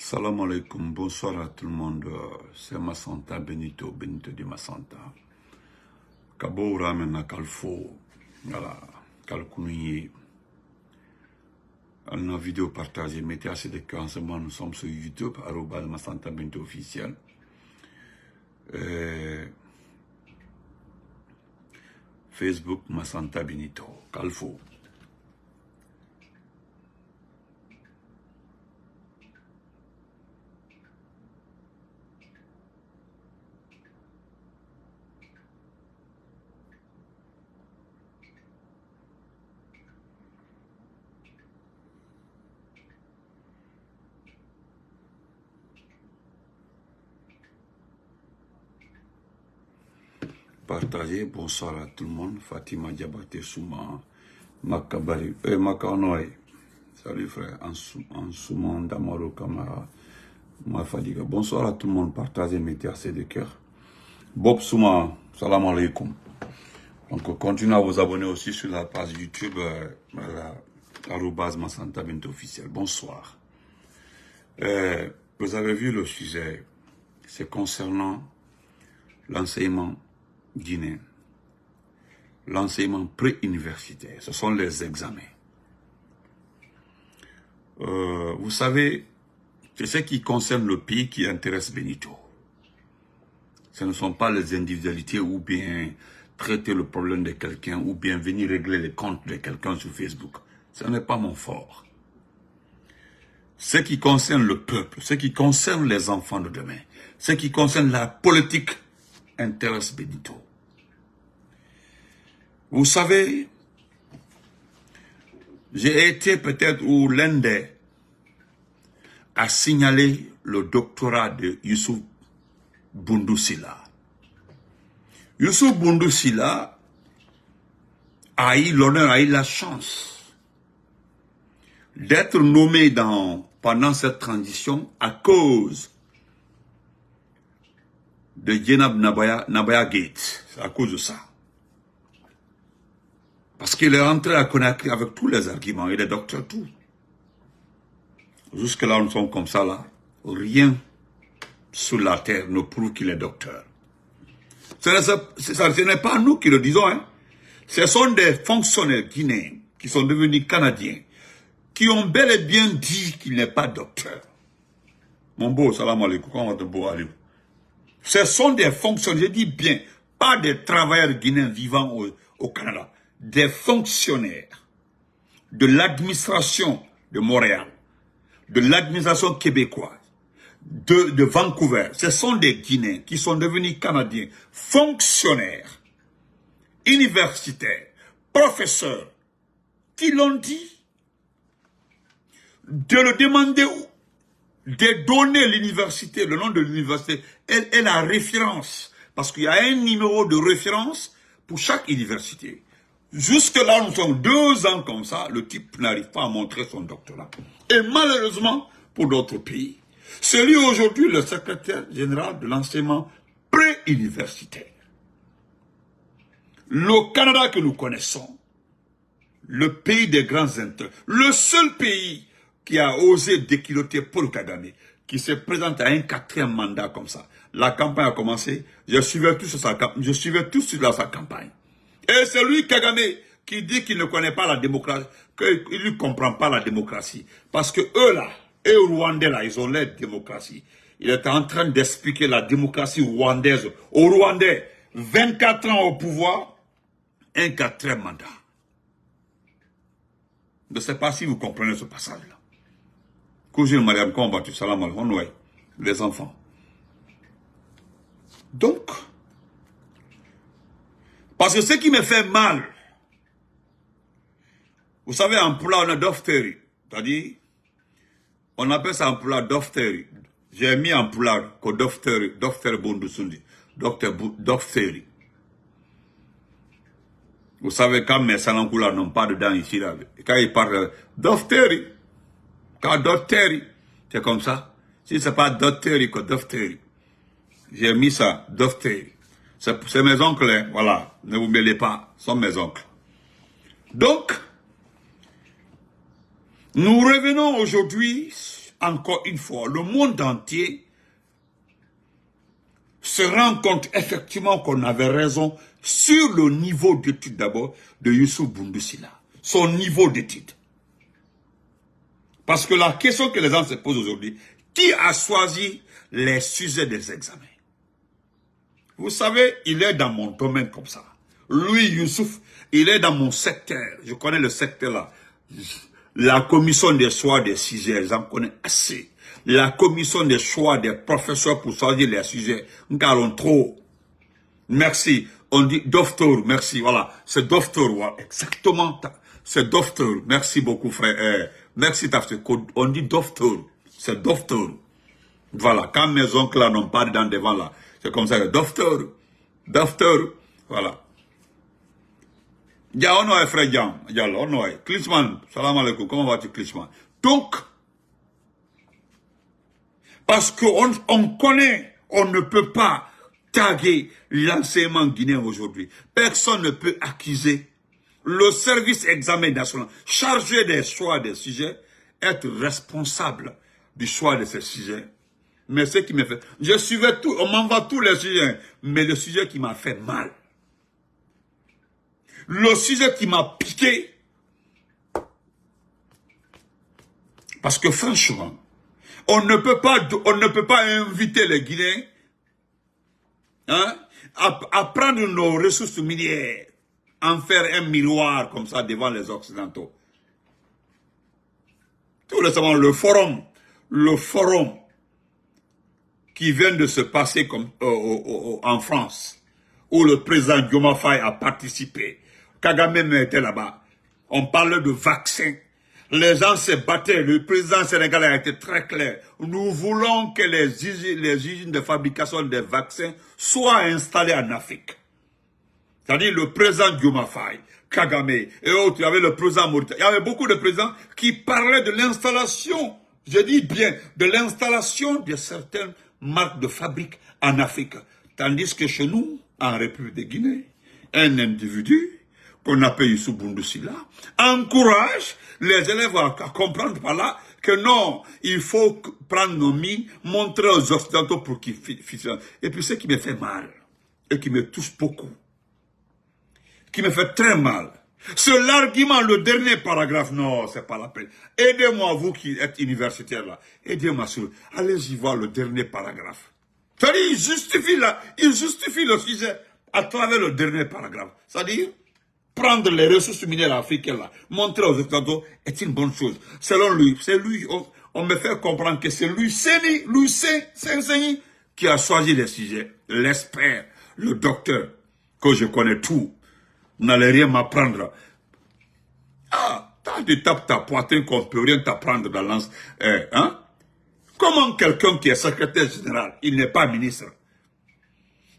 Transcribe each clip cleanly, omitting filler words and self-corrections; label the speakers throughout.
Speaker 1: Salam alaikum, bonsoir à tout le monde. C'est Massanta Benito de Massanta. Kabo ramena kalfo, voilà, kalkounie. Une vidéo partagée, mettez assez de cœur en ce moment, nous sommes sur YouTube, @Massanta Benito officiel. Facebook Massanta Benito, kalfo. Partagez, bonsoir à tout le monde. Fatima Diabaté Souma, Makabari, Makanoy. Salut frère, Ansouman Damaro Kamara, Mafadiga. Bonsoir à tout le monde, partagez, mettez assez de cœur. Bob Souma, salam alaikum. Donc continuez à vous abonner aussi sur la page YouTube, @Massanta Benito officiel. Bonsoir. Vous avez vu le sujet, c'est concernant l'enseignement guinéen, l'enseignement pré-universitaire, ce sont les examens. Vous savez, c'est ce qui concerne le pays qui intéresse Benito. Ce ne sont pas les individualités ou bien traiter le problème de quelqu'un ou bien venir régler les comptes de quelqu'un sur Facebook. Ce n'est pas mon fort. Ce qui concerne le peuple, ce qui concerne les enfants de demain, ce qui concerne la politique intéresse Benito. Vous savez, j'ai été peut-être où l'un des a signalé le doctorat de Youssouf Boundou Silla. Youssouf Boundou Silla a eu l'honneur, a eu la chance d'être nommé pendant cette transition à cause de Djenab Nabaya Gate. C'est à cause de ça. Parce qu'il est rentré à Conakry avec tous les arguments, il est docteur tout. Jusque là, nous sommes comme ça là. Rien sur la terre ne prouve qu'il est docteur. Ce n'est pas nous qui le disons, hein. Ce sont des fonctionnaires guinéens qui sont devenus canadiens, qui ont bel et bien dit qu'il n'est pas docteur. Mon beau, salam alaikum, comment va te beau aller? Ce sont des fonctionnaires, je dis bien, pas des travailleurs guinéens vivant au Canada, des fonctionnaires de l'administration de Montréal, de l'administration québécoise, de Vancouver. Ce sont des Guinéens qui sont devenus Canadiens, fonctionnaires, universitaires, professeurs, qui l'ont dit, de le demander de donner l'université, le nom de l'université, et la référence. Parce qu'il y a un numéro de référence pour chaque université. Jusque là, nous sommes 2 ans comme ça, le type n'arrive pas à montrer son doctorat. Et malheureusement, pour d'autres pays, c'est lui aujourd'hui le secrétaire général de l'enseignement pré-universitaire. Le Canada que nous connaissons, le pays des grands intérêts, le seul pays qui a osé déquiloter Paul Kagame, qui se présente à un 4e mandat comme ça. La campagne a commencé, je suivais tout sur sa campagne. Et c'est lui, Kagame, qui dit qu'il ne connaît pas la démocratie, qu'il ne comprend pas la démocratie. Parce que eux là, eux Rwandais là, ils ont l'air démocratie. Il est en train d'expliquer la démocratie rwandaise aux Rwandais. 24 ans au pouvoir, un 4e mandat. Je ne sais pas si vous comprenez ce passage-là. Cousine Mariam, comment vas-tu? Salam alaikum, les enfants. Donc, parce que ce qui me fait mal, vous savez, en pula, on a dofteri. C'est-à-dire, on appelle ça en pula dofteri. J'ai mis en pula que dofteri bundusundi. Dofteri. Vous savez, quand mes salankula n'ont pas dedans ici, là, quand ils parlent dofteri, quand dofteri, c'est comme ça. Si c'est pas dofteri que dofteri. J'ai mis ça, dofteri. C'est mes oncles, hein, voilà. Ne vous mêlez pas, ce sont mes oncles. Donc, nous revenons aujourd'hui encore une fois, le monde entier se rend compte effectivement qu'on avait raison sur le niveau d'étude d'abord de Youssouf Boundoussila. Son niveau d'étude. Parce que la question que les gens se posent aujourd'hui, qui a choisi les sujets des examens? Vous savez, il est dans mon domaine comme ça. Lui, Youssouf, il est dans mon secteur. Je connais le secteur là. La commission des choix des sujets, j'en connais assez. La commission des choix des professeurs pour choisir les sujets, nous parlons trop. Merci. On dit docteur, merci. Voilà, c'est docteur, voilà. Exactement. C'est docteur. Merci beaucoup, frère. Merci, Tafsir. On dit docteur. C'est docteur. Voilà, quand mes oncles là n'ont pas dans devant là, c'est comme ça, docteur. Docteur. Voilà. Ya on est frère Jean, ya on est. Klitschman, salam alaikum, comment vas-tu Klitschman? Donc, parce qu'on connaît, on ne peut pas taguer l'enseignement guinéen aujourd'hui. Personne ne peut accuser le service examen national chargé des choix des sujets, être responsable du choix de ces sujets. Mais ce qui me fait, je suivais tout, on m'envoie tous les sujets, mais le sujet qui m'a fait mal, le sujet qui m'a piqué, parce que franchement, on ne peut pas inviter les Guinéens hein, à prendre nos ressources minières, en faire un miroir comme ça devant les Occidentaux. Tout récemment, le forum qui vient de se passer comme, en France, où le président Diomaye Faye a participé, Kagame était là-bas. On parlait de vaccins. Les gens se battaient. Le président sénégalais a été très clair. Nous voulons que les usines de fabrication des vaccins soient installées en Afrique. C'est-à-dire le président Diomaye Faye, Kagame et autres. Il y avait le président Mauritanien. Il y avait beaucoup de présidents qui parlaient de l'installation, je dis bien, de l'installation de certaines marques de fabrique en Afrique. Tandis que chez nous, en République de Guinée, un individu qu'on appelle Youssouf Boundoussila, encourage les élèves à comprendre par là que non, il faut prendre nos mines, montrer aux Occidentaux pour qu'ils fissent. Et puis ce qui me fait mal, et qui me touche beaucoup, qui me fait très mal, c'est l'argument, le dernier paragraphe, non, c'est pas la peine. Aidez-moi, vous qui êtes universitaire là, aidez-moi sur, allez-y voir le dernier paragraphe. C'est-à-dire, il justifie le sujet à travers le dernier paragraphe. C'est-à-dire, prendre les ressources minières africaines là, montrer aux Occidentaux est une bonne chose. Selon lui, c'est lui, on me fait comprendre que c'est lui, c'est qui a choisi les sujets. L'expert, le docteur, que je connais tout, n'allait rien m'apprendre. Ah, tu tapes ta poitrine qu'on ne peut rien t'apprendre dans l'ance. Hein? Comment quelqu'un qui est secrétaire général, il n'est pas ministre,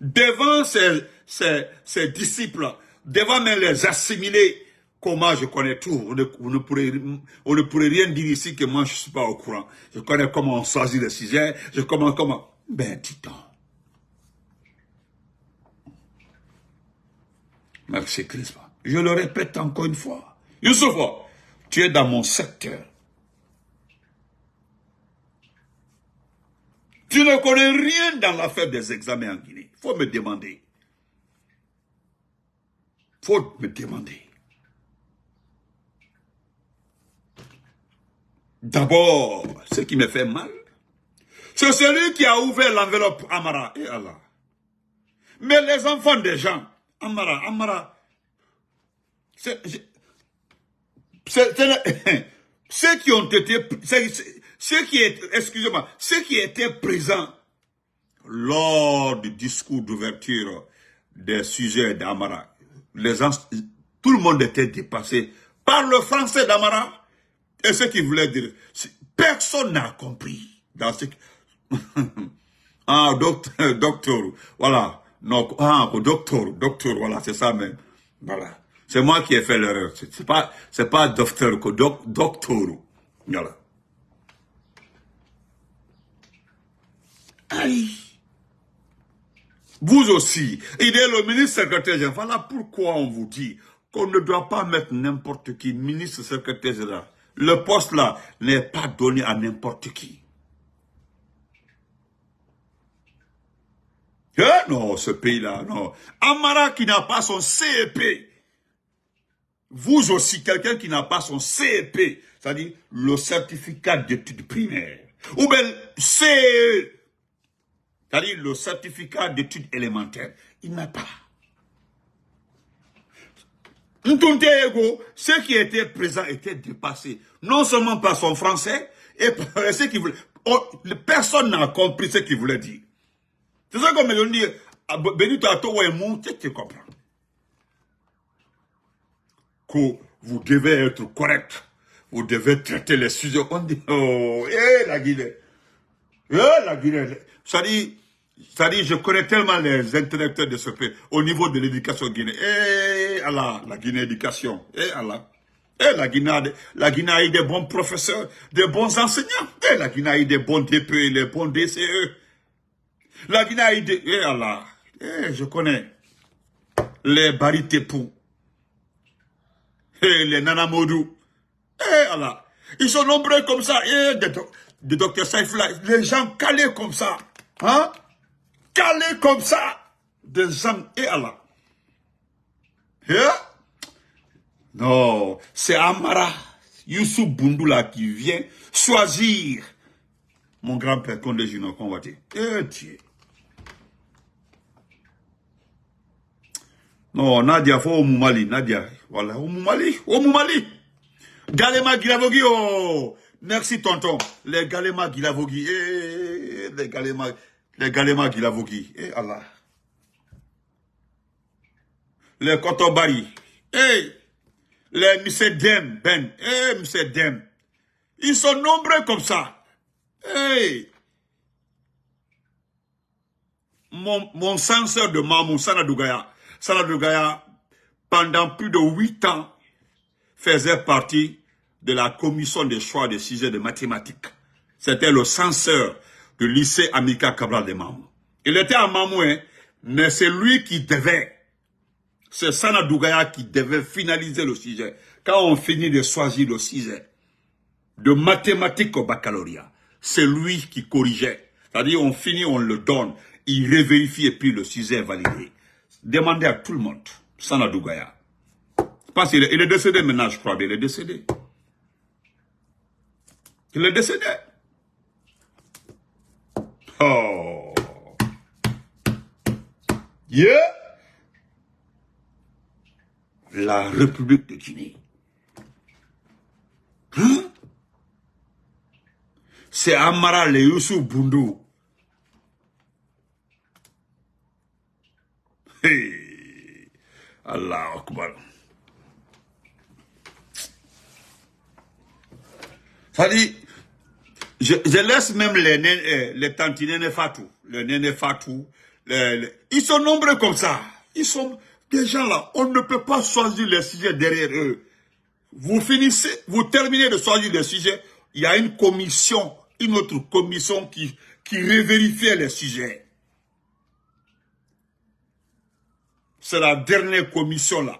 Speaker 1: devant ses disciples, devant même les assimiler, comment je connais tout, on ne pourrait rien dire ici que moi je ne suis pas au courant. Je connais comment on choisit les sujets, comment. Ben, dis donc. Merci Christ. Je le répète encore une fois. Youssouf, tu es dans mon secteur. Tu ne connais rien dans l'affaire des examens en Guinée. Il faut me demander. Faut me demander. D'abord, ce qui me fait mal, c'est celui qui a ouvert l'enveloppe Amara. Et Allah. Mais les enfants des gens, Amara, ceux qui ont été, ceux qui étaient présents lors du discours d'ouverture des sujets d'Amara, tout le monde était dépassé par le français d'Amara et ce qu'il voulait dire. Personne n'a compris dans ce docteur, voilà. Non, docteur, voilà, c'est ça même. Voilà. C'est moi qui ai fait l'erreur. C'est pas docteur, docteur. Voilà. Aïe. Vous aussi, il est le ministre secrétaire général. Voilà pourquoi on vous dit qu'on ne doit pas mettre n'importe qui ministre secrétaire général. Le poste là n'est pas donné à n'importe qui. Non, ce pays-là, non. Amara qui n'a pas son CEP. Vous aussi, quelqu'un qui n'a pas son CEP, c'est-à-dire le certificat d'études primaires. Ou bien CE, c'est-à-dire le certificat d'études élémentaires. Il n'a pas. Ce qui était présent était dépassé. Non seulement par son français, et par ce qu'il voulait. Personne n'a compris ce qu'il voulait dire. C'est ça qu'on me dit. Benito Ato Wemou, tu comprends. Que vous devez être correct. Vous devez traiter les sujets. On dit, oh, la Guinée. La Guinée. Ça dit, je connais tellement les intellectuels de ce pays au niveau de l'éducation guinéenne. Allah, la Guinée éducation. Allah. La Guinée a eu des bons professeurs, des bons enseignants. La Guinée a eu des bons DPE, les bons DCE. La Guinée a eu des... Allah. Je connais. Les Baritepou. Les Nanamodou. Allah. Ils sont nombreux comme ça. Des docteurs Saïfla. Les gens calés comme ça. Hein? Calés comme ça. Des gens. Allah. Non. C'est Amara. Youssou Bundoula qui vient choisir. Mon grand-père Condé Junior convoité. Dieu. Non, Nadia, faut au Moumali, Nadia. Voilà, au Moumali. Galema Gilavogi, oh. Merci, tonton. Les Galema Gilavogi, les Galema Gilavogi, Allah. Les Kotobari, les Missedem, Missedem. Ils sont nombreux comme ça. Mon censeur de Mamou, Sanadougaya, pendant plus de 8 ans, faisait partie de la commission des choix des sujets de mathématiques. C'était le censeur du lycée Amika Cabral de Mamou. Il était à Mamou, mais c'est lui qui devait, c'est Sanadougaya qui devait finaliser le sujet. Quand on finit de choisir le sujet de mathématiques au baccalauréat, c'est lui qui corrigeait. C'est-à-dire, on finit, on le donne, il revérifie et puis le sujet est validé. Demandez à tout le monde, Sanadougaya. Parce qu'il est décédé maintenant, je crois, il est décédé. Il est décédé. Oh. Yeah. La République de Guinée. Hein? C'est Amara le Youssou Bundu. Hey. Allah Akbar. Ça dit, je laisse même les tantinés Fatou, les nénés Fatou, ils sont nombreux comme ça. Ils sont des gens là, on ne peut pas choisir les sujets derrière eux. Vous finissez, vous terminez de choisir les sujets, il y a une commission, une autre commission qui revérifie les sujets. C'est la dernière commission là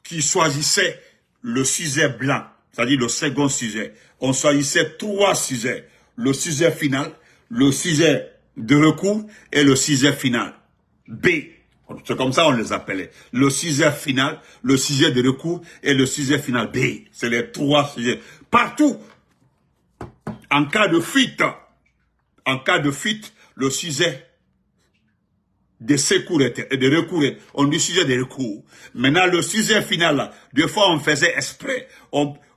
Speaker 1: qui choisissait le sujet blanc, c'est-à-dire le second sujet. On choisissait 3 sujets. Le sujet final, le sujet de recours et le sujet final. B. C'est comme ça on les appelait. Le sujet final, le sujet de recours et le sujet final B. C'est les 3 sujets. Partout. En cas de fuite, le sujet de secours et de recours, on dit sujet de recours. Maintenant, le sujet final, là, des fois, on faisait exprès.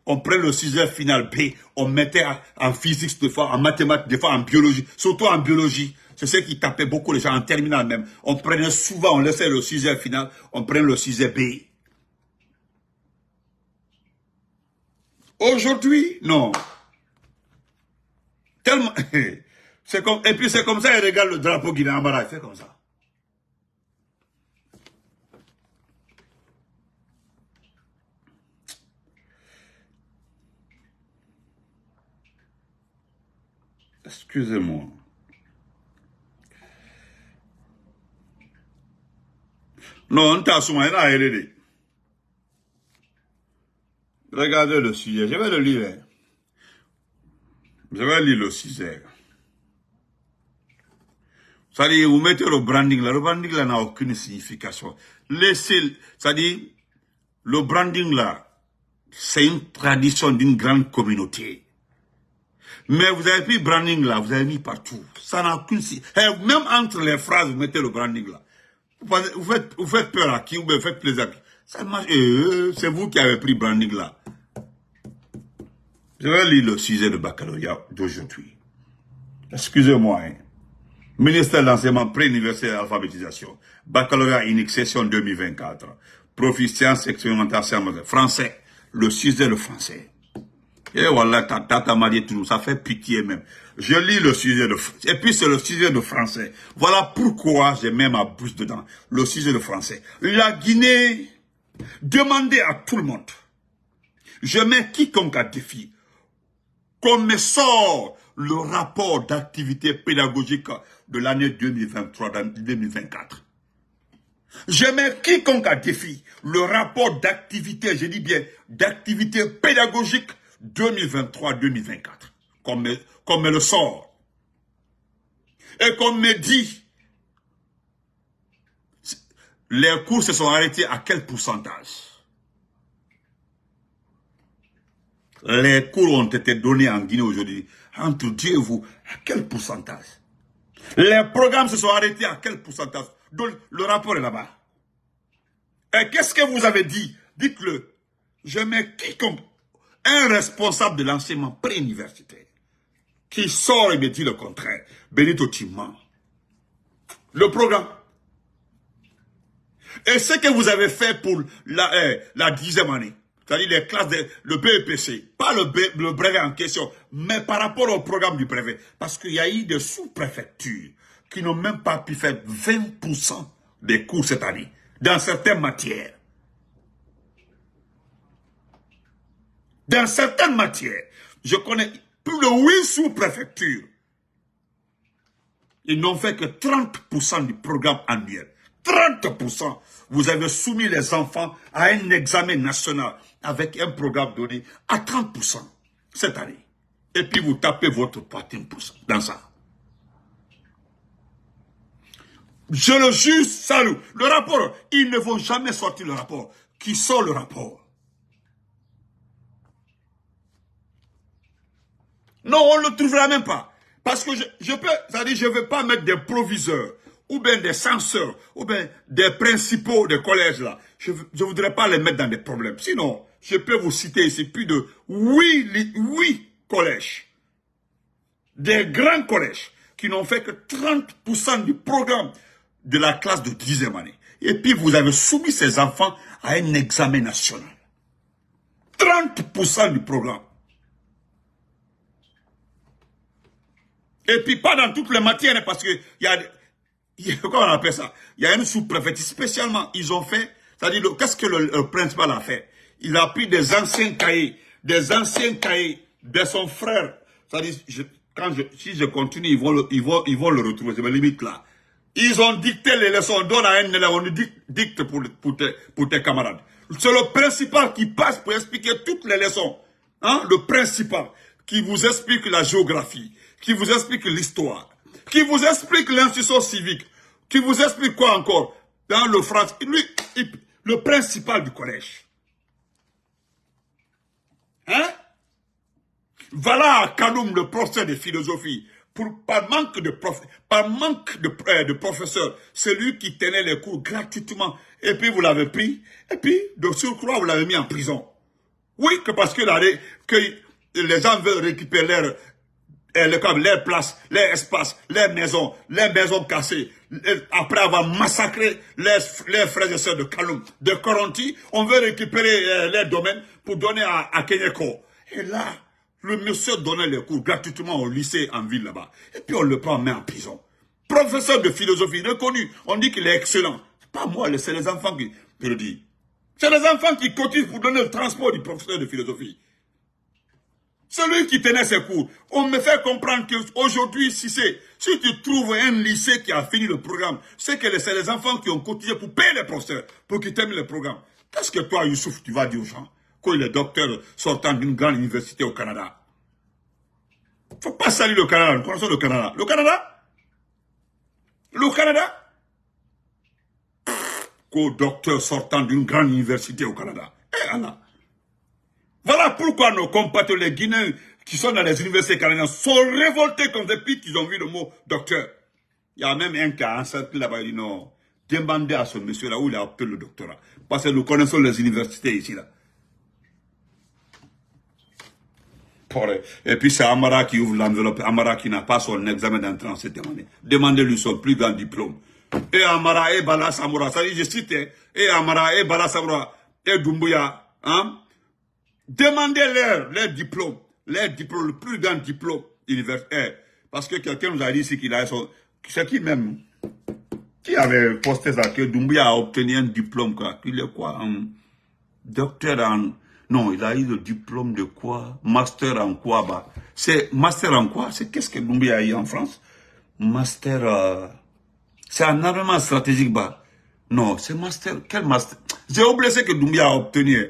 Speaker 1: On prenait le sujet final B, on mettait en physique, des fois en mathématiques, des fois en biologie, surtout en biologie. C'est ce qui tapait beaucoup les gens en terminale même. On prenait souvent, on laissait le sujet final, on prenait le sujet B. Aujourd'hui, non. Tellement. Et puis c'est comme ça, il regarde le drapeau Guinée-Amara, il fait comme ça. Excusez-moi. Non, on t'a souvent aidé. Regardez le sujet, je vais le lire. Je vais lire le 6h. C'est-à-dire, vous mettez le branding là n'a aucune signification. Laissez, c'est-à-dire, le branding là, c'est une tradition d'une grande communauté. Mais vous avez mis branding là, vous avez mis partout. Ça n'a aucune signification. Même entre les phrases, vous mettez le branding là. Vous faites peur à qui, ou bien vous faites plaisir à qui. Ça marche, c'est vous qui avez pris branding là. Je vais lire le sujet de baccalauréat d'aujourd'hui. Excusez-moi, hein. Ministère de l'enseignement pré-universitaire d'alphabétisation. Baccalauréat unique session 2024. Profil sciences expérimentation français. Le sujet de français. Et voilà, tata m'a dit tout, ça fait pitié même. Je lis le sujet de français. Et puis c'est le sujet de français. Voilà pourquoi j'ai mis ma bouche dedans. Le sujet de français. La Guinée demandait à tout le monde. Je mets quiconque à défi. Qu'on me sort le rapport d'activité pédagogique de l'année 2023-2024. Je mets quiconque à défi le rapport d'activité, je dis bien d'activité pédagogique 2023-2024. Qu'on me le sort. Et qu'on me dit, les cours se sont arrêtés à quel pourcentage? Les cours ont été donnés en Guinée aujourd'hui. Entre Dieu et vous, à quel pourcentage? Les programmes se sont arrêtés à quel pourcentage? Donc, le rapport est là-bas. Et qu'est-ce que vous avez dit? Dites-le. Je mets quiconque, un responsable de l'enseignement pré-universitaire, qui sort et me dit le contraire. Benito Timman. Le programme. Et ce que vous avez fait pour la 10e année, c'est-à-dire les classes, le BEPC, pas le brevet en question, mais par rapport au programme du brevet. Parce qu'il y a eu des sous-préfectures qui n'ont même pas pu faire 20% des cours cette année, dans certaines matières. Dans certaines matières, je connais plus de 8 sous-préfectures. Ils n'ont fait que 30% du programme annuel. 30%. Vous avez soumis les enfants à un examen national avec un programme donné à 30% cette année. Et puis vous tapez votre partie dans ça. Je le juge, salut. Le rapport, ils ne vont jamais sortir le rapport. Qui sort le rapport? Non, on ne le trouvera même pas. Parce que je ne vais pas mettre des proviseurs, ou bien des censeurs, ou bien des principaux des collèges là. Je ne voudrais pas les mettre dans des problèmes. Sinon, je peux vous citer ici plus de 8 collèges. Des grands collèges qui n'ont fait que 30% du programme de la classe de 10e année. Et puis vous avez soumis ces enfants à un examen national. 30% du programme. Et puis pas dans toutes les matières, parce que il y a comment on appelle ça? Il y a une sous-préfecture spécialement. Ils ont fait, c'est-à-dire, qu'est-ce que le principal a fait? Il a pris des anciens cahiers de son frère. C'est-à-dire, si je continue, ils vont le retrouver. Je me limite là. Ils ont dicté les leçons. On donne à un élève, on nous dicte pour tes camarades. C'est le principal qui passe pour expliquer toutes les leçons. Hein? Le principal qui vous explique la géographie, qui vous explique l'histoire, qui vous explique l'institution civique, qui vous explique quoi encore? Dans le français, lui, le principal du collège. Hein? Voilà à Kanoum, le professeur de philosophie. Par manque de professeurs, c'est lui qui tenait les cours gratuitement. Et puis vous l'avez pris. Et puis, de surcroît, vous l'avez mis en prison. Oui, que parce que les gens veulent récupérer leurs places, leurs espaces, leurs maisons cassées. Après avoir massacré les frères et sœurs de Kaloum, de Koronti, on veut récupérer les domaines pour donner à Kenyeko. Et là, le monsieur donnait les cours gratuitement au lycée en ville là-bas. Et puis on le prend, met en prison. Professeur de philosophie, reconnu. On dit qu'il est excellent. C'est pas moi, c'est les enfants qui le disent. C'est les enfants qui cotisent pour donner le transport du professeur de philosophie. Celui qui tenait ses cours. On me fait comprendre qu'aujourd'hui, si tu trouves un lycée qui a fini le programme, c'est que c'est les enfants qui ont cotisé pour payer les professeurs, pour qu'ils terminent le programme. Qu'est-ce que toi, Youssouf, tu vas dire aux gens? Quand il est docteur sortant d'une grande université au Canada. Faut pas saluer le Canada. Nous connaissons le Canada. Le Canada? Le Canada? Co-docteur sortant d'une grande université au Canada. Eh Allah. Voilà pourquoi nos compatriotes, les Guinéens qui sont dans les universités canadiennes, sont révoltés comme depuis qu'ils ont vu le mot docteur. Il y a même un cas, un cercle là-bas, il dit non, demandez à ce monsieur-là où il a obtenu le doctorat. Parce que nous connaissons les universités ici, là. Et puis c'est Amara qui ouvre l'enveloppe. Amara qui n'a pas son examen d'entrée en cette année. Demandez-lui son plus grand diplôme. Et Amara, et Bala Samoura, ça dit, je cite, et Amara, et Bala Samoura, et Doumbouya, hein? Demandez-leur les diplômes, le plus grand diplôme universitaire. Parce que quelqu'un nous a dit ici qu'il a son... C'est qui même? Qui avait posté ça, que Doumbouya a obtenu un diplôme, quoi? Il est quoi? Docteur en... Non, il a eu le diplôme de quoi? Master en quoi, bah? C'est master en quoi? C'est qu'est-ce que Doumbouya a eu en France? Master... C'est un armement stratégique, bah. Non, c'est master... Quel master? J'ai oublié ce que Doumbouya a obtenu.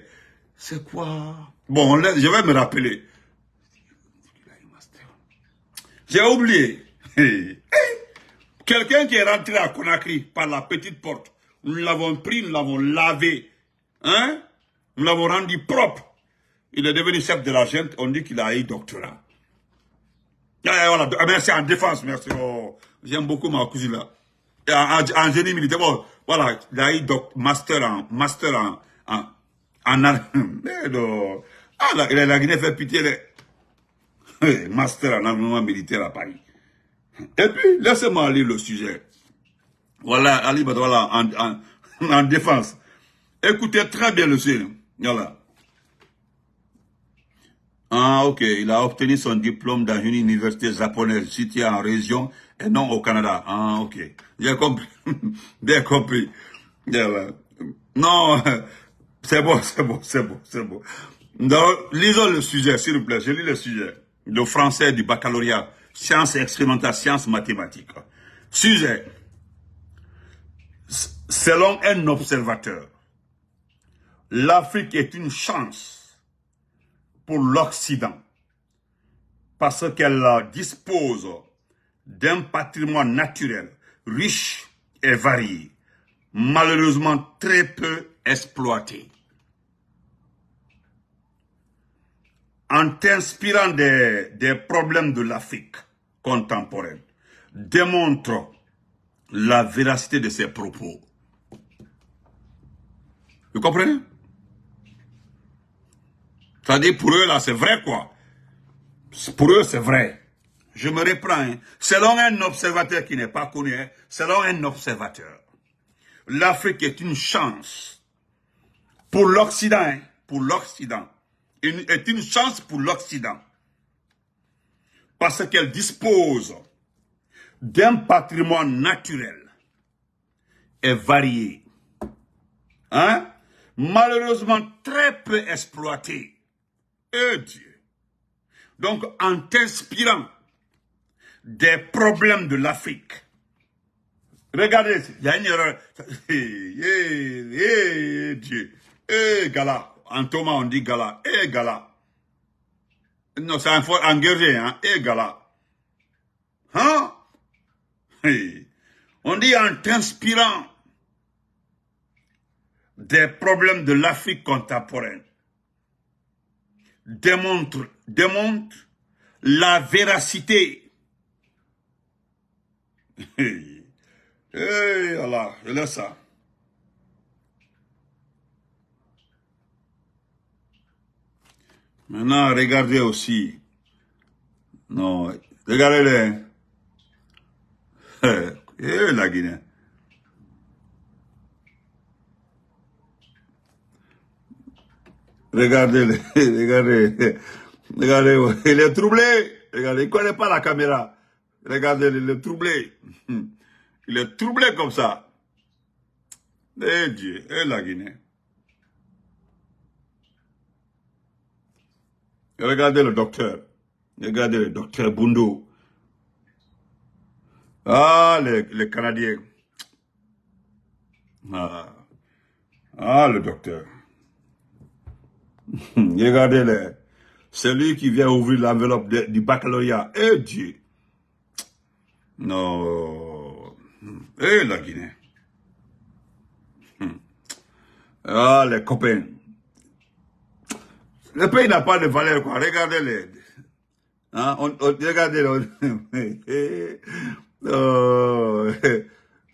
Speaker 1: C'est quoi? Bon, je vais me rappeler. J'ai oublié. Quelqu'un qui est rentré à Conakry par la petite porte. Nous l'avons pris, nous l'avons lavé. Hein? Nous l'avons rendu propre. Il est devenu chef de la gente. On dit qu'il a eu doctorat. Voilà. Merci en défense. Merci. Oh, j'aime beaucoup ma cousine là. En génie militaire. Bon, voilà. Il a eu master en non. Ah, la Guinée fait pitié. Master en armement militaire à Paris. Et puis, laissez-moi lire le sujet. Voilà, Ali Badouala en défense. Écoutez très bien le sujet. Voilà. Ah, ok. Il a obtenu son diplôme dans une université japonaise située en région et non au Canada. Ah, ok. J'ai compris. Bien compris. Voilà. Non, c'est bon. Donc, lisons le sujet, s'il vous plaît. Je lis le sujet. Le français du baccalauréat. Sciences expérimentales, sciences mathématiques. Sujet. Selon un observateur, l'Afrique est une chance pour l'Occident parce qu'elle dispose d'un patrimoine naturel riche et varié, malheureusement très peu exploité. En t'inspirant des problèmes de l'Afrique contemporaine, démontre la véracité de ses propos. Vous comprenez? C'est-à-dire pour eux là, c'est vrai quoi. Pour eux c'est vrai. Je me reprends. Hein. Selon un observateur qui n'est pas connu, hein, selon un observateur, l'Afrique est une chance pour l'Occident, hein, pour l'Occident. Est une chance pour l'Occident. Parce qu'elle dispose d'un patrimoine naturel et varié. Hein? Malheureusement très peu exploité. Eh Dieu. Donc, en t'inspirant des problèmes de l'Afrique, regardez, il y a une erreur. Dieu. Gala. En Thomas, on dit gala. Gala. Non, c'est en guerrier, hein. Gala. Hein? On dit en t'inspirant des problèmes de l'Afrique contemporaine. Démontre la véracité. Allah, je laisse ça. Maintenant, regardez aussi. Non, regardez-les. La Guinée. Regardez-le, regardez, il est troublé. Regardez, il ne connaît pas la caméra. Regardez, il est troublé. Il est troublé comme ça. Eh Dieu, la Guinée. Regardez le docteur. Regardez le docteur Bundo. Ah, les Canadiens. Ah, le docteur. Regardez-les. C'est lui qui vient ouvrir l'enveloppe du baccalauréat. Eh Dieu. Non. Eh la Guinée. Ah, les copains. Le pays n'a pas de valeur, quoi. Regardez-les. Hein? Regardez-les. Oh,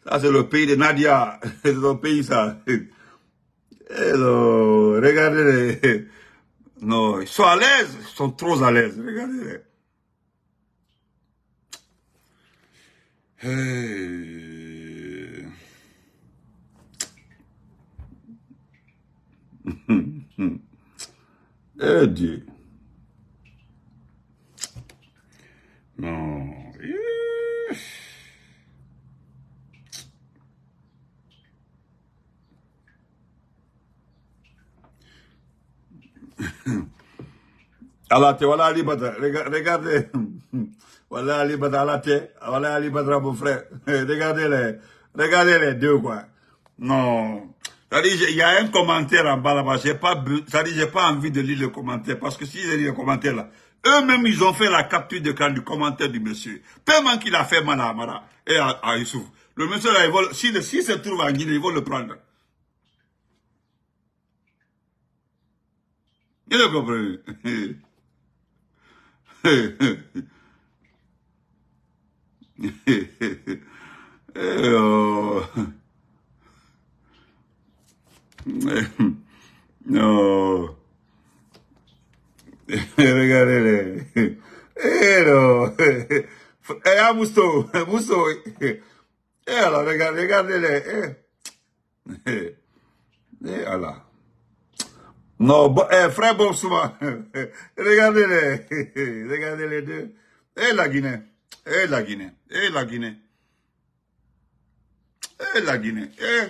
Speaker 1: ça, c'est le pays de Nadia. C'est le pays, ça. Hello. Regardez-les. Non, ils sont à l'aise. Ils sont trop à l'aise. Regardez-les. Hey. Eh Dieu. Non. Allah te voilà Ali Badra. Regardez. Voilà Ali Badra Allah te. Voilà Ali Badra mon frère. Regardez les deux quoi. Non. Il y a un commentaire en bas là-bas. J'ai pas envie de lire le commentaire parce que si j'ai lu le commentaire là, eux-mêmes ils ont fait la capture d'écran du commentaire du monsieur. Tellement qu'il a fait mal à Amara et à Youssouf. Le monsieur là, s'il se trouve en Guinée, ils vont le prendre. Il a compris. Oh. Non. Regardez-les. Eh non. Eh, Mousso. Eh alors, regardez-les. Eh alors. Non, frère Bobsouma. Regardez-les. Regardez les deux. Eh la Guinée. Eh la Guinée. Eh la Guinée. Eh la Guinée. Eh.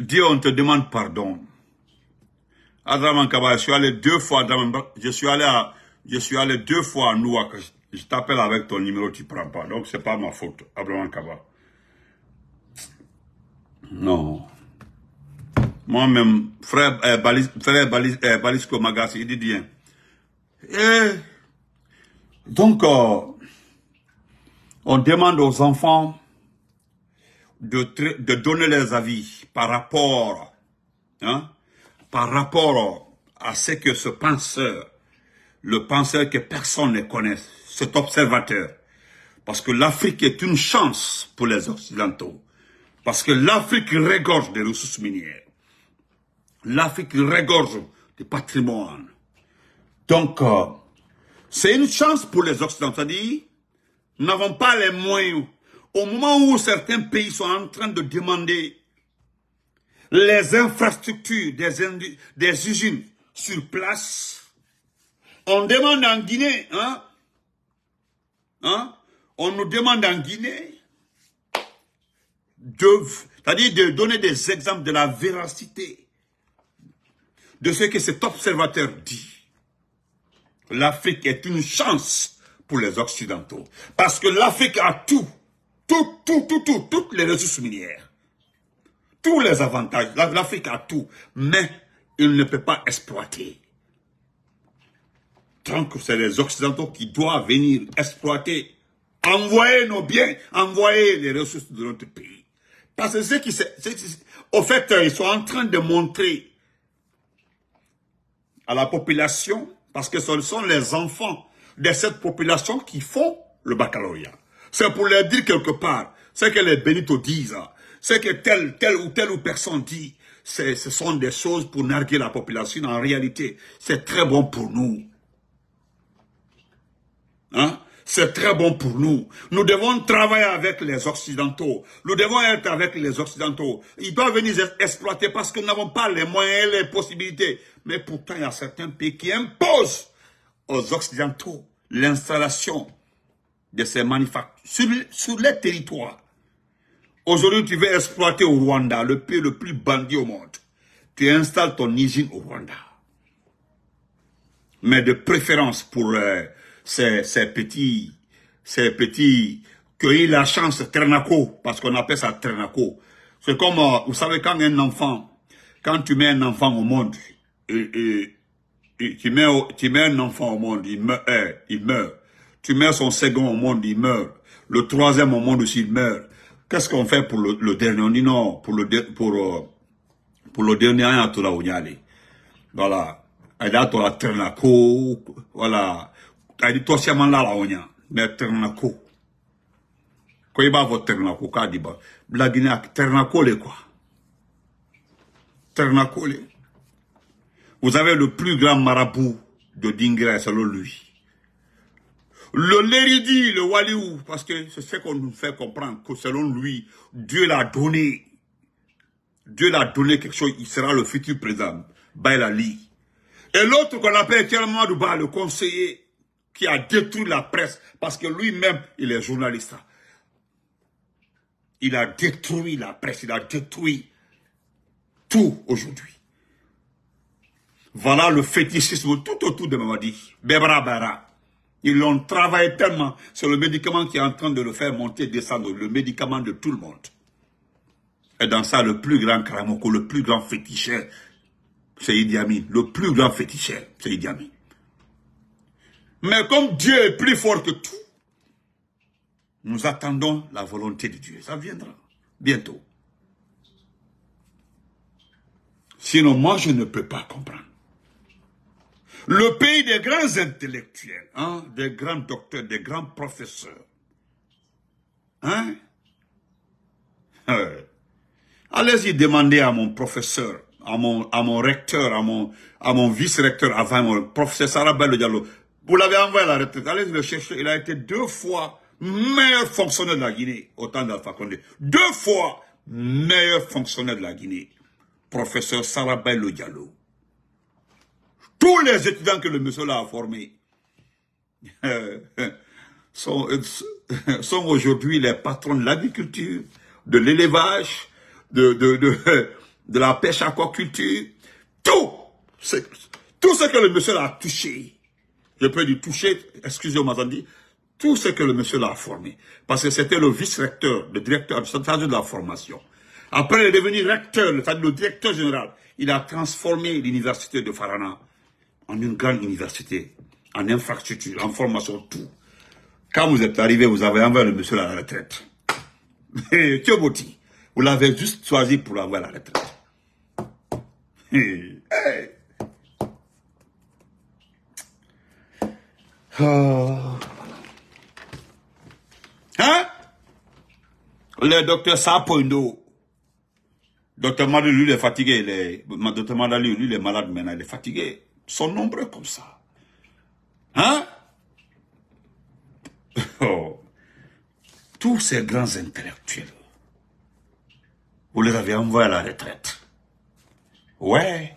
Speaker 1: Dieu, on te demande pardon. Adraman Kaba, je suis allé 2 fois je suis allé 2 fois à Nouak. Je t'appelle avec ton numéro, tu prends pas. Donc c'est pas ma faute, Adraman Kaba. Non. Moi-même, frère Balisco Magassi, il dit bien. Donc, on demande aux enfants de donner leurs avis par rapport à ce que ce penseur, le penseur que personne ne connaît, cet observateur. Parce que l'Afrique est une chance pour les Occidentaux. Parce que l'Afrique regorge des ressources minières. L'Afrique regorge du patrimoine. Donc, c'est une chance pour les Occidentaux. C'est-à-dire, nous n'avons pas les moyens. Au moment où certains pays sont en train de demander les infrastructures des usines sur place, on demande en Guinée, on nous demande en Guinée c'est-à-dire de donner des exemples de la véracité de ce que cet observateur dit. L'Afrique est une chance pour les Occidentaux. Parce que l'Afrique a toutes les ressources minières. Tous les avantages. L'Afrique a tout. Mais il ne peut pas exploiter. Donc c'est les Occidentaux qui doivent venir exploiter, envoyer nos biens, envoyer les ressources de notre pays. Parce que au fait, ils sont en train de montrer à la population, parce que ce sont les enfants de cette population qui font le baccalauréat. C'est pour leur dire quelque part, ce que les Benito disent, ce que telle ou personne dit, ce sont des choses pour narguer la population. En réalité, c'est très bon pour nous. C'est très bon pour nous. Nous devons travailler avec les Occidentaux. Nous devons être avec les Occidentaux. Ils doivent venir exploiter parce que nous n'avons pas les moyens et les possibilités. Mais pourtant, il y a certains pays qui imposent aux Occidentaux l'installation de ces manufactures sur les territoires. Aujourd'hui, tu veux exploiter au Rwanda, le pays le plus bandit au monde. Tu installes ton usine au Rwanda. Mais de préférence pour ces petits qui ont eu la chance Trnaco, parce qu'on appelle ça Trnaco. C'est comme, vous savez, quand un enfant Quand tu mets un enfant au monde, tu mets un enfant au monde, il meurt, il meurt. Tu mets son second au monde, il meurt. Le troisième au monde aussi, il meurt. Qu'est-ce qu'on fait pour le dernier? On dit non, pour le dernier, on a la voilà. Elle a la ternako, voilà. Elle dit, toi, c'est là, la onya. Mais ternako. Quand il va votre ternako, quand il dit, la Guinée, ternako, les quoi? Ternako, les. Vous avez le plus grand marabout de Dingra, selon lui. Le Léridi, le Waliou, parce que c'est ce qu'on nous fait comprendre, que selon lui, Dieu l'a donné. Dieu l'a donné quelque chose, il sera le futur président. Bailali. Et l'autre qu'on appelle Tiernement Duba, le conseiller, qui a détruit la presse, parce que lui-même, il est journaliste. Il a détruit la presse, il a détruit tout aujourd'hui. Voilà le fétichisme tout autour de Mamadi. Bebra Bara. Ils l'ont travaillé tellement. C'est le médicament qui est en train de le faire monter, descendre. Le médicament de tout le monde. Et dans ça, le plus grand Karamoko, le plus grand féticheur, c'est Idi Amin. Le plus grand féticheur, c'est Idi Amin. Mais comme Dieu est plus fort que tout, nous attendons la volonté de Dieu. Ça viendra bientôt. Sinon, moi, je ne peux pas comprendre. Le pays des grands intellectuels, hein, des grands docteurs, des grands professeurs. Hein? Allez-y demander à mon professeur, à mon recteur, à mon vice-recteur, avant mon professeur Sarabel Diallo. Vous l'avez envoyé à la retraite. Allez le chercher. Il a été 2 fois meilleur fonctionnaire de la Guinée au temps d'Alpha Condé. 2 fois meilleur fonctionnaire de la Guinée. Professeur Sarabel Diallo. Tous les étudiants que le monsieur là a formés sont aujourd'hui les patrons de l'agriculture, de l'élevage, de la pêche aquaculture. Tout ce que le monsieur là a touché, je peux dire touché, excusez-moi, tout ce que le monsieur là a formé. Parce que c'était le vice-recteur, le directeur de la formation. Après, il est devenu recteur, le directeur général. Il a transformé l'université de Farana en une grande université, en infrastructure, en formation, tout. Quand vous êtes arrivé, vous avez envoyé le monsieur à la retraite. Thioboti, vous l'avez juste choisi pour l'envoyer à la retraite. Hein? Le docteur Sapoindo, docteur Madali, lui, il est fatigué. Docteur Madali, lui, il est malade maintenant, il est fatigué. Ils sont nombreux comme ça. Hein? Oh. Tous ces grands intellectuels, vous les avez envoyés à la retraite. Ouais.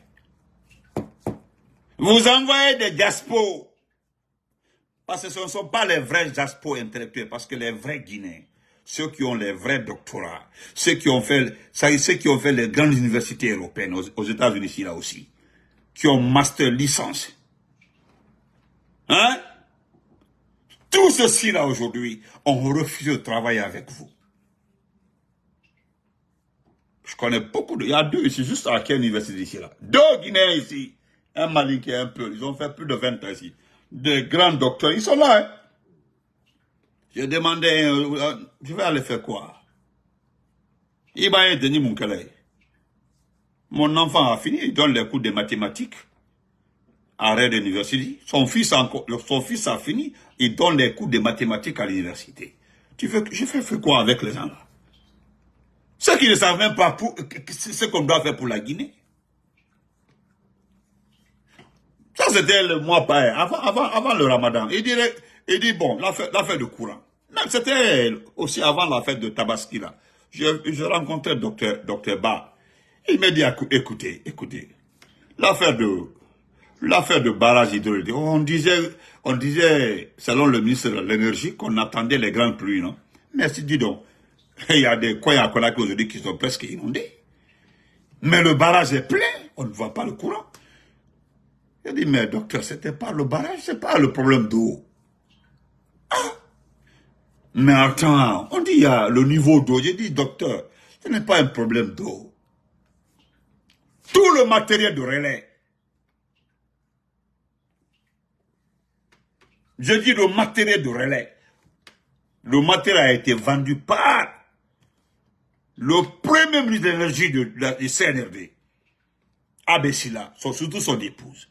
Speaker 1: Vous envoyez des diaspos. Parce que ce ne sont pas les vrais diaspos intellectuels, parce que les vrais Guinéens, ceux qui ont les vrais doctorats, ceux qui ont fait les grandes universités européennes, aux États-Unis ici là aussi, qui ont master licence. Hein? Tout ceci là aujourd'hui, on refuse de travailler avec vous. Je connais beaucoup il y a 2 ici, juste à quelle université ici là? 2 Guinéens ici. Un Mali qui est un peu, ils ont fait plus de 20 ans ici. Des grands docteurs, ils sont là. Hein? J'ai demandé, je vais aller faire quoi? Il m'a dit mon collègue. Mon enfant a fini, il donne les cours de mathématiques. Arrêt de l'université. Son fils a fini, il donne les cours de mathématiques à l'université. Je fais quoi avec les gens là? Ceux qui ne savent même pas ce qu'on doit faire pour la Guinée. Ça c'était le mois pareil, avant le Ramadan. Il dit bon, l'affaire de courant. C'était aussi avant la fête de Tabaski là. Je rencontrais docteur Ba. Il m'a dit écoutez, l'affaire de barrage hydraulique, on disait, selon le ministre de l'énergie, qu'on attendait les grandes pluies, non? Mais dis donc, il y a des coins à Conakry aujourd'hui qui sont presque inondés. Mais le barrage est plein, on ne voit pas le courant. Il dit, mais docteur, c'était pas le barrage, c'est pas le problème d'eau. Ah! Mais attends, on dit il y a le niveau d'eau. J'ai dit, docteur, ce n'est pas un problème d'eau. Tout le matériel de relais. Je dis le matériel de relais. Le matériel a été vendu par le premier ministre de l'énergie du CNRD, Abessila, surtout son épouse.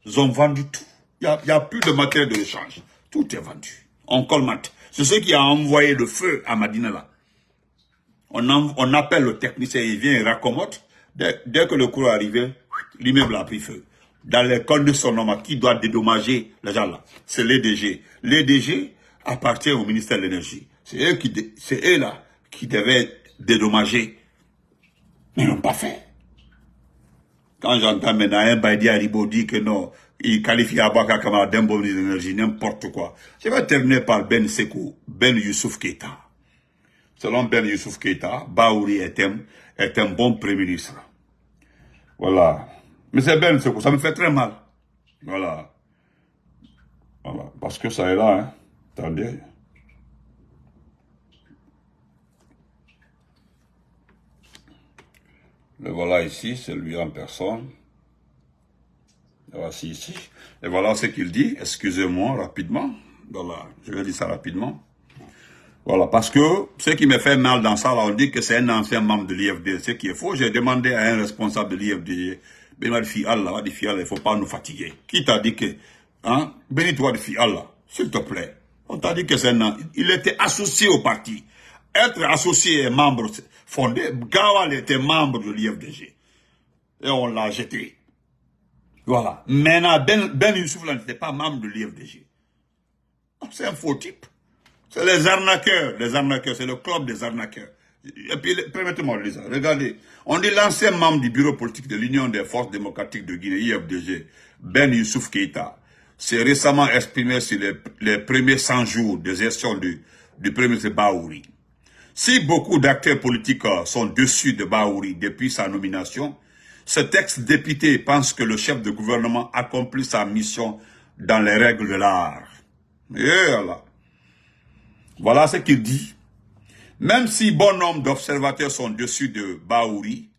Speaker 1: Ils ont vendu tout. Il n'y a plus de matériel de l'échange. Tout est vendu. On colmate. C'est ce qui a envoyé le feu à Madina là. On appelle le technicien, il vient, il raccommode. Dès que le courant est arrivé, l'immeuble a pris feu. Dans les conditions normales, qui doit dédommager les gens là? C'est l'EDG. L'EDG appartient au ministère de l'énergie. C'est eux là qui devaient dédommager. Mais ils n'ont pas fait. Quand j'entends maintenant un Baïdi Haribo dire que non, il qualifie Abaka comme d'un bon ministre de l'énergie, n'importe quoi. Je vais terminer par Ben Sekou, Ben Youssouf Keïta. Selon Ben Youssouf Keïta, Baouri est un bon premier ministre. Voilà. Mais c'est Ben Sekou, ça me fait très mal. Voilà. Voilà. Parce que ça est là, hein. Attendez. Le voilà ici, c'est lui en personne. Le voici ici. Et voilà ce qu'il dit. Excusez-moi rapidement. Voilà, je vais dire ça rapidement. Voilà, parce que ce qui me fait mal dans ça, là, on dit que c'est un ancien membre de l'IFD. Ce qui est faux, j'ai demandé à un responsable de l'IFD, il m'a dit, Allah, il ne faut pas nous fatiguer. Qui t'a dit que, hein, bénis-toi de Allah, s'il te plaît. On t'a dit que c'est un, il était associé au parti. Être associé et membre fondé, Gawal était membre de l'IFDG. Et on l'a jeté. Voilà. Maintenant, Ben Youssouf n'était pas membre de l'IFDG. C'est un faux type. C'est les arnaqueurs, c'est le club des arnaqueurs. Et puis, permettez-moi de lire ça. Regardez, on dit l'ancien membre du bureau politique de l'Union des forces démocratiques de Guinée, IFDG, Ben Youssouf Keïta, s'est récemment exprimé sur les premiers 100 jours de gestion du premier ministre Baouri. Si beaucoup d'acteurs politiques sont dessus de Baouri depuis sa nomination, ce ex-député pense que le chef de gouvernement accomplit sa mission dans les règles de l'art. Et voilà. Voilà ce qu'il dit. Même si bon nombre d'observateurs sont dessus de Baouri,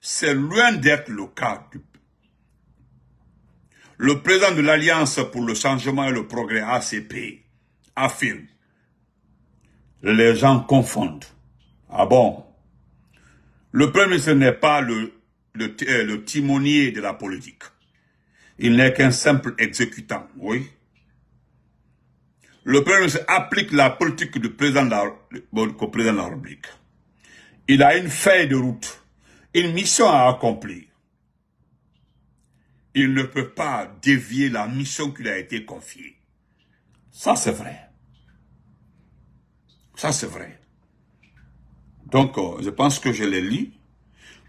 Speaker 1: c'est loin d'être le cas. Le président de l'Alliance pour le changement et le progrès ACP affirme: les gens confondent. Ah bon? Le premier ministre n'est pas le timonier de la politique. Il n'est qu'un simple exécutant, oui. Le premier ministre applique la politique du président de la République. Il a une feuille de route, une mission à accomplir. Il ne peut pas dévier la mission qui lui a été confiée. Ça, c'est vrai. Ça, c'est vrai. Donc, je pense que je les lis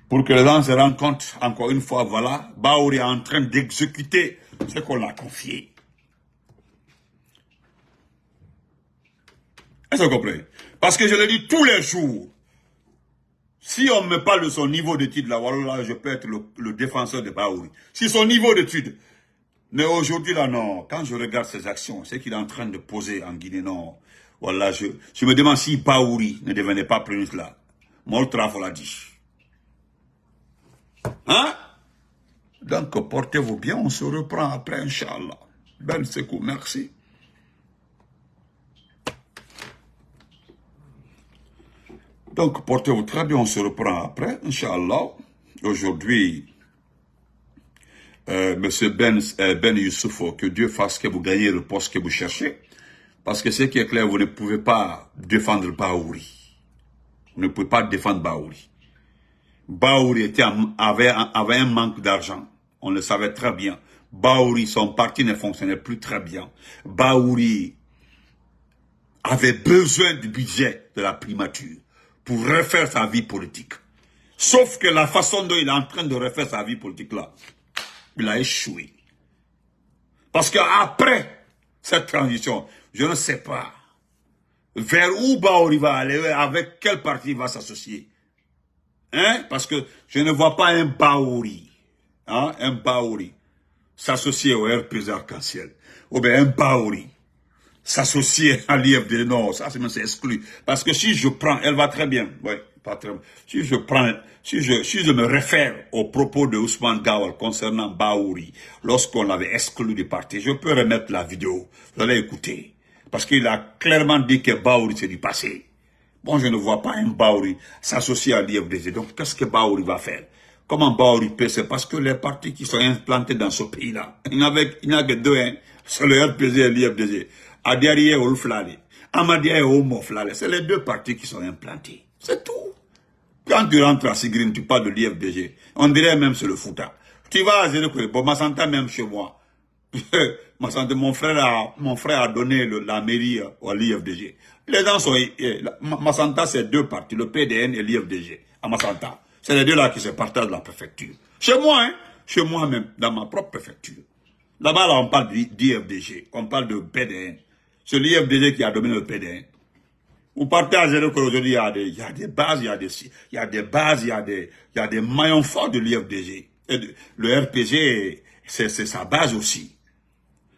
Speaker 1: pour que les gens se rendent compte, encore une fois, voilà, Baouri est en train d'exécuter ce qu'on a confié. Est-ce que vous comprenez? Parce que je le dis tous les jours. Si on me parle de son niveau d'étude, là, voilà, je peux être le défenseur de Baouri. Si son niveau d'étude, mais aujourd'hui, là, non. Quand je regarde ses actions, c'est qu'il est en train de poser en Guinée, non. Voilà, je me demande si Baouri ne devenait pas premier ministre là. Moltraf l'a dit. Hein? Donc, portez-vous bien, on se reprend après, Inch'Allah. Ben Sekou, merci. Donc, portez-vous très bien, on se reprend après, Inch'Allah. Aujourd'hui, Monsieur Ben Youssouf, que Dieu fasse que vous gagnez le poste que vous cherchez. Parce que ce qui est clair, vous ne pouvez pas défendre Baouri. Vous ne pouvez pas défendre Baouri. Baouri avait un manque d'argent. On le savait très bien. Baouri, son parti ne fonctionnait plus très bien. Baouri avait besoin du budget de la primature pour refaire sa vie politique. Sauf que la façon dont il est en train de refaire sa vie politique là, il a échoué. Parce qu'après cette transition, je ne sais pas vers où Baouri va aller, avec quel parti il va s'associer. Hein? Parce que je ne vois pas un Baouri, hein? Un Baouri s'associer au RPG Arc-en-Ciel. Ou bien un Baouri s'associer à l'IFD. Non, ça c'est exclu. Parce que si je prends, elle va très bien. Ouais. si je me réfère aux propos de Ousmane Gawal concernant Bahouri, lorsqu'on l'avait exclu du parti, je peux remettre la vidéo, vous allez écouter. Parce qu'il a clairement dit que Bahouri c'est du passé. Bon, je ne vois pas un Bahouri s'associer à l'IFDG. Donc, qu'est-ce que Bahouri va faire? Comment Bahouri peut? C'est parce que les partis qui sont implantés dans ce pays-là, il n'y a que deux, hein. C'est le RPG et l'IFDG. Adiari et Oluflali. Amadia et Omoflali. C'est les deux partis qui sont implantés. C'est tout. Quand tu rentres à Sigrine, tu parles de l'IFDG. On dirait même c'est le Fouta. Tu vas à Zérekoué. Bon, Massanta même chez moi. Massanta, mon frère a donné la mairie à l'IFDG. Les gens sont... Massanta, c'est deux partis, le PDN et l'IFDG. À Massanta. C'est les deux là qui se partagent la préfecture. Chez moi, hein. Chez moi même, dans ma propre préfecture. Là-bas, là, on parle d'IFDG. On parle de PDN. C'est l'IFDG qui a dominé le PDN. Vous partez à Zérekoué aujourd'hui, il y a des bases, il y a des maillons forts de l'IFDG. Le RPG, c'est sa base aussi.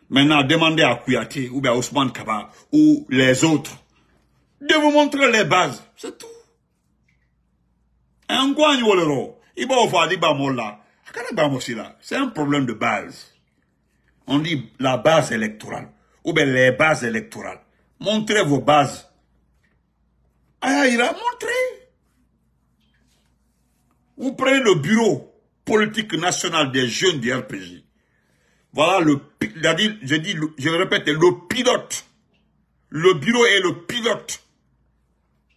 Speaker 1: Maintenant, demandez à Kouyaté, ou bien Ousmane Kaba, ou les autres, de vous montrer les bases. C'est tout. C'est un problème de base. On dit la base électorale, ou bien les bases électorales. Montrez vos bases. Ah, il a montré. Vous prenez le bureau politique national des jeunes du RPG. Voilà je répète, le pilote. Le bureau est le pilote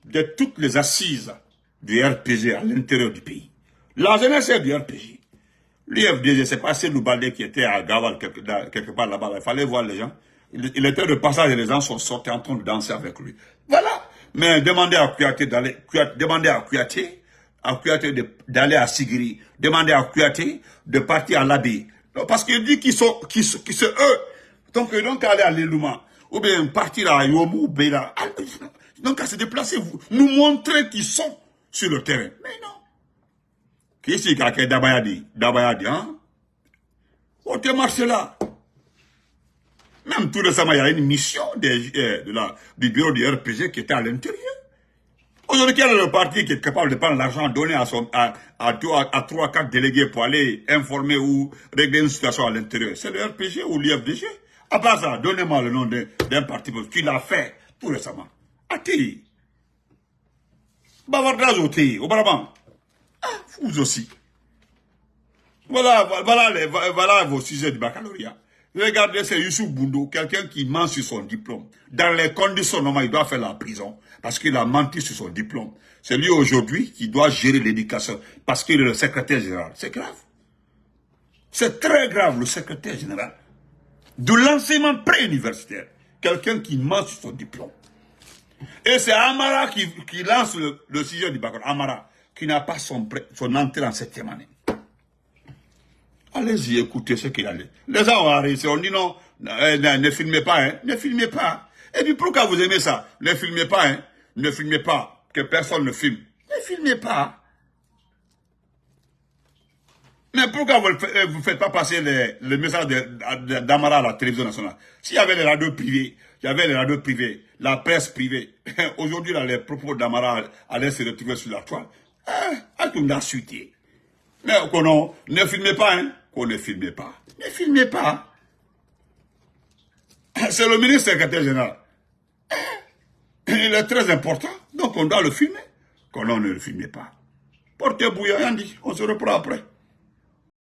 Speaker 1: de toutes les assises du RPG à l'intérieur du pays. La jeunesse est du RPG. L'IFDG, c'est pas Loubalé qui était à Gawal quelque part là-bas. Il fallait voir les gens. Il était de passage et les gens sont sortis en train de danser avec lui. Voilà. Mais demandez à Kouyaté d'aller à Sigiri, demandez à Kouyaté de partir à l'Abbé. Parce qu'il dit qu'ils sont eux. Donc aller à l'Elouma, ou bien partir à Yomu, ou Béla. Donc à se déplacer, nous montrer qu'ils sont sur le terrain. Mais non. Qui c'est qui a Dabayadi, hein? On te marche là. Même tout récemment, il y a une mission du bureau du RPG qui était à l'intérieur. Aujourd'hui, quel est le parti qui est capable de prendre l'argent donné à 3-4 délégués pour aller informer ou régler une situation à l'intérieur? C'est le RPG ou l'IFDG? À part ça, donnez-moi le nom d'un parti qui l'a fait tout récemment. Ati. Bavardage au TI, auparavant. Ah, vous aussi. Voilà vos sujets du baccalauréat. Regardez, c'est Youssouf Boundo, quelqu'un qui ment sur son diplôme. Dans les conditions normales, il doit faire la prison parce qu'il a menti sur son diplôme. C'est lui aujourd'hui qui doit gérer l'éducation parce qu'il est le secrétaire général. C'est grave. C'est très grave, le secrétaire général. De l'enseignement pré-universitaire. Quelqu'un qui ment sur son diplôme. Et c'est Amara qui lance le sujet du baccalauréat. Amara, qui n'a pas son entrée en 7e année. Allez-y, écoutez ce qu'il a dit. Les gens ont arrêté, on dit non, ne filmez pas, hein, ne filmez pas. Et puis pourquoi vous aimez ça? Ne filmez pas, hein, ne filmez pas, que personne ne filme. Ne filmez pas. Mais pourquoi vous ne faites pas passer le message d'Amara à la télévision nationale? S'il y avait les radios privés, la presse privée, aujourd'hui, les propos d'Amara allaient se retrouver sur la toile. À tout l'a suité. Mais ne filmez pas, hein. Qu'on ne filmez pas. Ne filmez pas. C'est le ministre secrétaire général. Il est très important. Donc on doit le filmer. Qu'on ne le filme pas. Portez bouillant, on se reprend après.